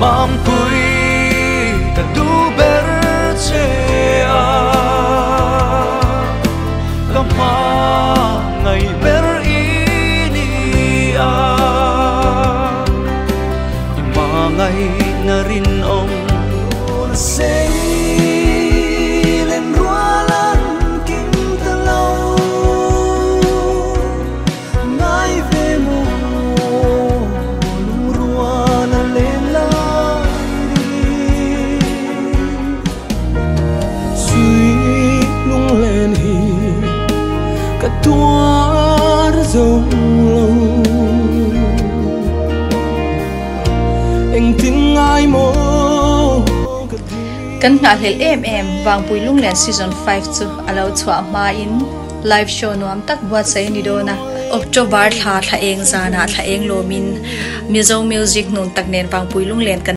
mam pui ka du ber che a kama ngai ber ini a imangai na rin om say kan na hel em wang pui lung len season 5 chu alo chwa ma in live show nuam tak buat sai ni do na October tha eng zana tha eng lomin mizo music nun tak nen wang pui lung len kan